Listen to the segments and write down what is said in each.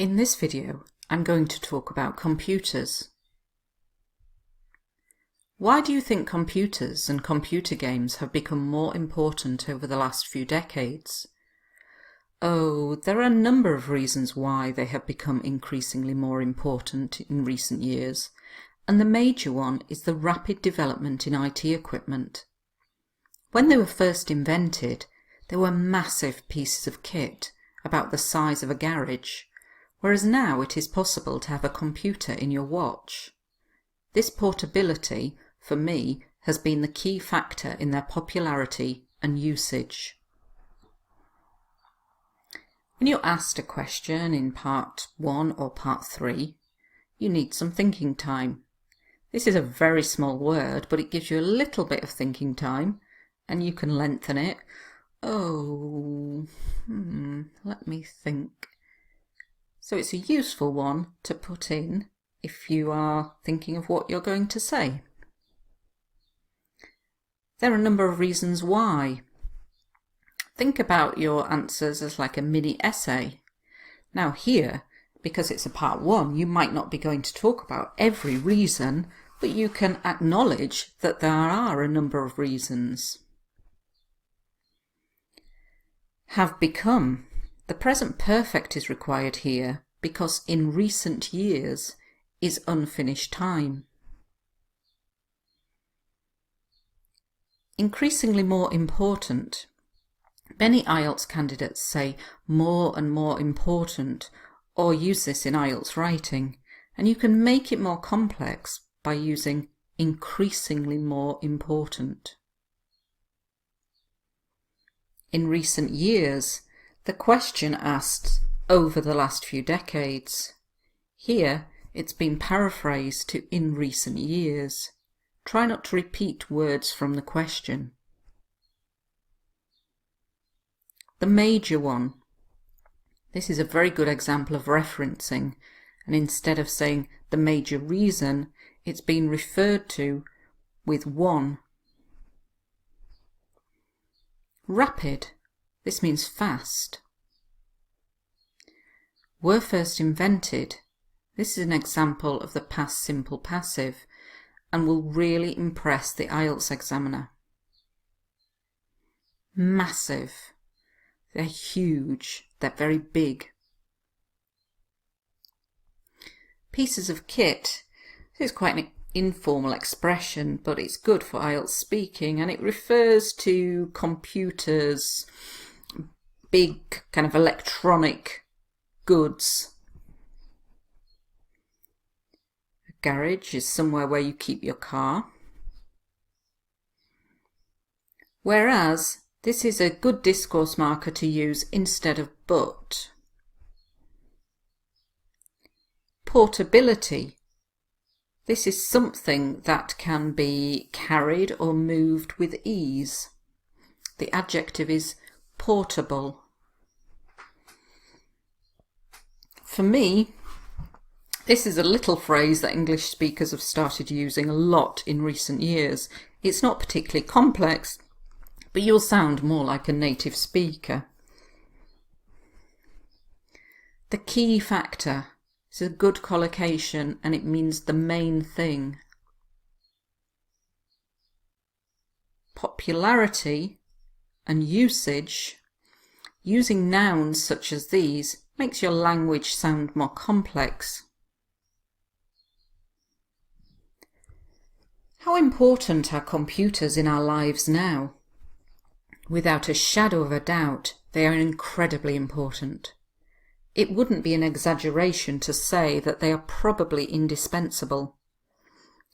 In this video, I'm going to talk about computers. Why do you think computers and computer games have become more important over the last few decades? Oh, there are a number of reasons why they have become increasingly more important in recent years, and the major one is the rapid development in IT equipment. When they were first invented, they were massive pieces of kit, about the size of a garage, whereas now it is possible to have a computer in your watch. This portability, for me, has been the key factor in their popularity and usage. When you're asked a question in part 1 or part 3, you need some thinking time. This is a very small word, but it gives you a little bit of thinking time, and you can lengthen it. Let me think. So it's a useful one to put in if you are thinking of what you're going to say. There are a number of reasons why. Think about your answers as like a mini essay. Now here, because it's a part 1, you might not be going to talk about every reason, but you can acknowledge that there are a number of reasons. Have become. The present perfect is required here because in recent years is unfinished time. Increasingly more important. Many IELTS candidates say more and more important or use this in IELTS writing, and you can make it more complex by using increasingly more important. In recent years, the question asked over the last few decades. Here, it's been paraphrased to in recent years. Try not to repeat words from the question. The major one. This is a very good example of referencing, and instead of saying the major reason, it's been referred to with one. Rapid. This means fast. Were first invented. This is an example of the past simple passive and will really impress the IELTS examiner. Massive. They're huge. They're very big. Pieces of kit. This is quite an informal expression, but it's good for IELTS speaking, and it refers to computers, big kind of electronic goods. A garage is somewhere where you keep your car. Whereas this is a good discourse marker to use instead of but. Portability. This is something that can be carried or moved with ease. The adjective is portable. For me, this is a little phrase that English speakers have started using a lot in recent years. It's not particularly complex, but you'll sound more like a native speaker. The key factor. It's a good collocation and it means the main thing. Popularity and usage. Using nouns such as these makes your language sound more complex. How important are computers in our lives now? Without a shadow of a doubt, they are incredibly important. It wouldn't be an exaggeration to say that they are probably indispensable.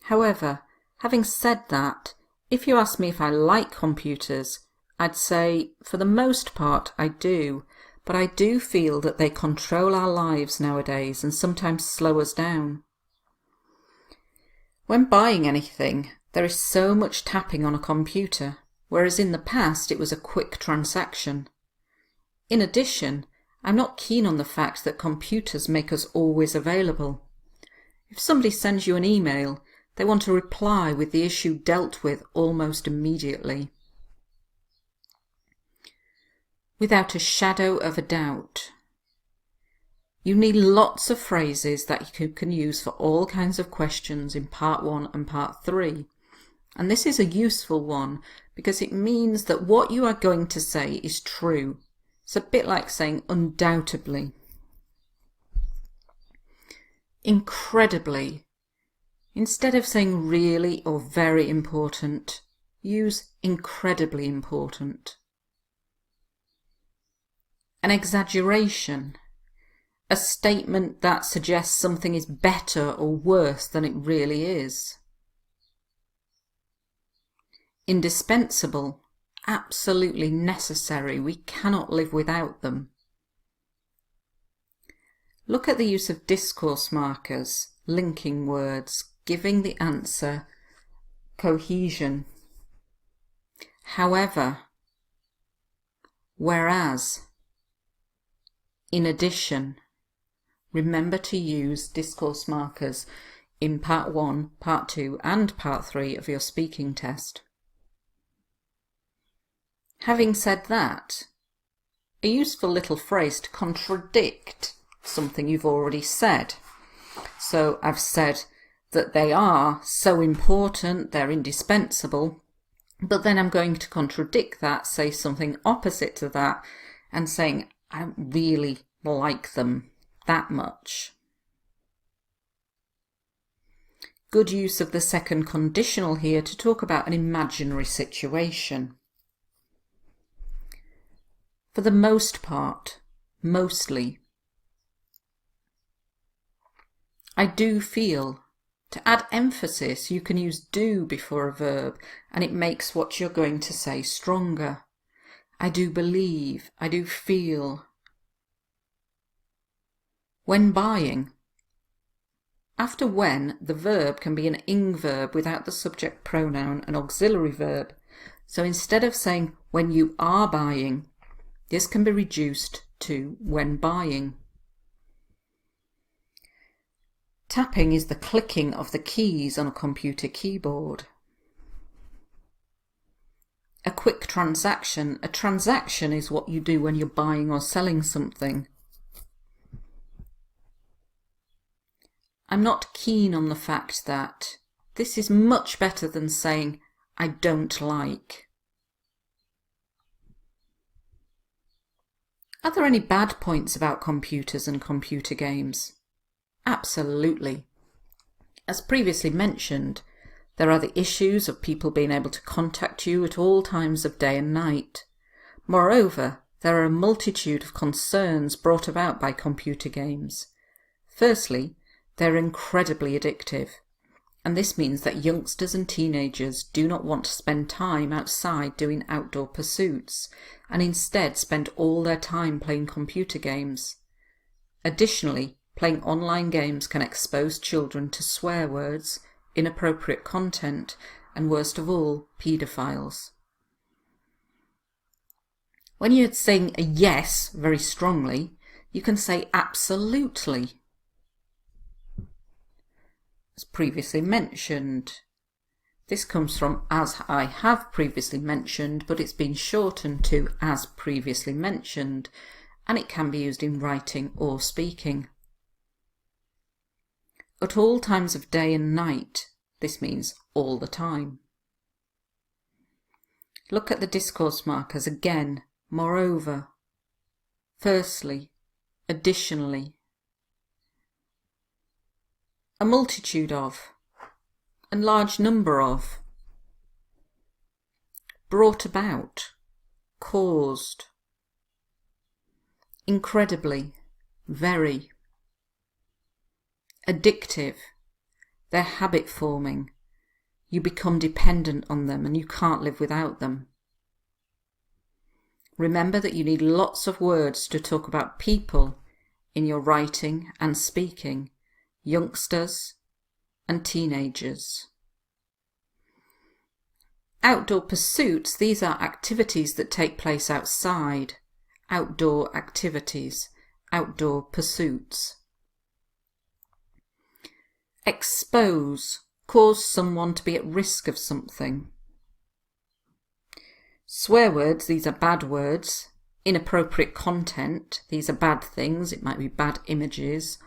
However, having said that, if you ask me if I like computers, I'd say for the most part I do, but I do feel that they control our lives nowadays and sometimes slow us down. When buying anything, there is so much tapping on a computer, whereas in the past it was a quick transaction. In addition, I'm not keen on the fact that computers make us always available. If somebody sends you an email, they want to reply with the issue dealt with almost immediately. Without a shadow of a doubt. You need lots of phrases that you can use for all kinds of questions in part 1 and part 3. And this is a useful one because it means that what you are going to say is true. It's a bit like saying undoubtedly. Incredibly. Instead of saying really or very important, use incredibly important. An exaggeration. A statement that suggests something is better or worse than it really is. Indispensable. Absolutely necessary. We cannot live without them. Look at the use of discourse markers, linking words, giving the answer cohesion. However, whereas, in addition. Remember to use discourse markers in part 1, part 2 and part 3 of your speaking test. Having said that, a useful little phrase to contradict something you've already said. So I've said that they are so important, they're indispensable, but then I'm going to contradict that, say something opposite to that, and saying I don't really like them that much. Good use of the second conditional here to talk about an imaginary situation. For the most part, mostly. I do feel. To add emphasis, you can use do before a verb, and it makes what you're going to say stronger. I do believe, I do feel. When buying. After when, the verb can be an ing verb without the subject pronoun, an auxiliary verb. So instead of saying when you are buying, this can be reduced to when buying. Tapping is the clicking of the keys on a computer keyboard. A quick transaction. A transaction is what you do when you're buying or selling something. I'm not keen on the fact that. This is much better than saying I don't like. Are there any bad points about computers and computer games? Absolutely. As previously mentioned, there are the issues of people being able to contact you at all times of day and night. Moreover, there are a multitude of concerns brought about by computer games. Firstly, they're incredibly addictive, and this means that youngsters and teenagers do not want to spend time outside doing outdoor pursuits, and instead spend all their time playing computer games. Additionally, playing online games can expose children to swear words, inappropriate content, and worst of all, paedophiles. When you're saying a yes very strongly, you can say absolutely. As previously mentioned. This comes from as I have previously mentioned, but it's been shortened to as previously mentioned, and it can be used in writing or speaking. At all times of day and night, this means all the time. Look at the discourse markers again. Moreover, firstly, additionally. A multitude of, a large number of, brought about, caused, incredibly, very, addictive, they're habit forming, you become dependent on them and you can't live without them. Remember that you need lots of words to talk about people in your writing and speaking. Youngsters and teenagers. Outdoor pursuits, these are activities that take place outside. Outdoor activities, outdoor pursuits. Expose, cause someone to be at risk of something. Swear words, these are bad words. inappropriate content. These are bad things. It might be bad images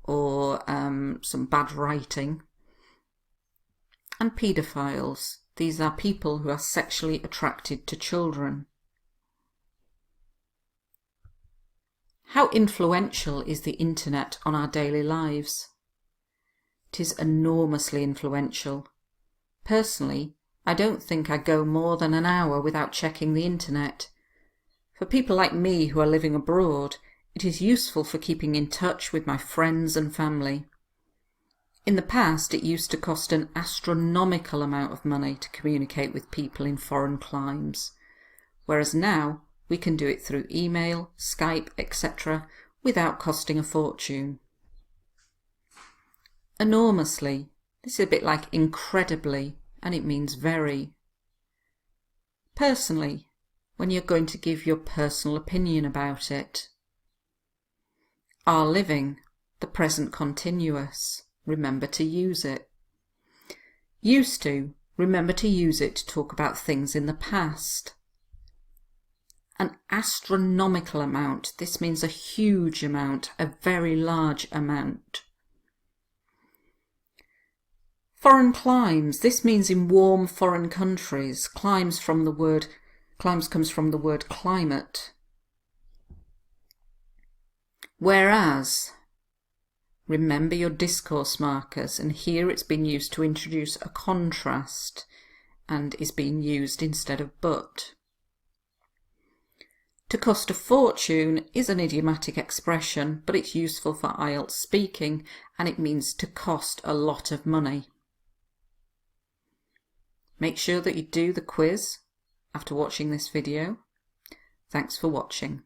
or some bad writing. And paedophiles. These are people who are sexually attracted to children. How influential is the internet on our daily lives? It is enormously influential. Personally, I don't think I go more than an hour without checking the internet. For people like me who are living abroad, it is useful for keeping in touch with my friends and family. In the past, it used to cost an astronomical amount of money to communicate with people in foreign climes, whereas now we can do it through email, Skype, etc. without costing a fortune. Enormously. This is a bit like incredibly, and it means very. Personally, when you're going to give your personal opinion about it. Are living, the present continuous. Remember to use it. Used to, remember to use it to talk about things in the past. An astronomical amount, this means a huge amount, a very large amount. Foreign climes, this means in warm foreign countries. Climes comes from the word climate. Whereas, remember your discourse markers, and here it's been used to introduce a contrast and is being used instead of but. To cost a fortune is an idiomatic expression, but it's useful for IELTS speaking, and it means to cost a lot of money. Make sure that you do the quiz after watching this video. Thanks for watching.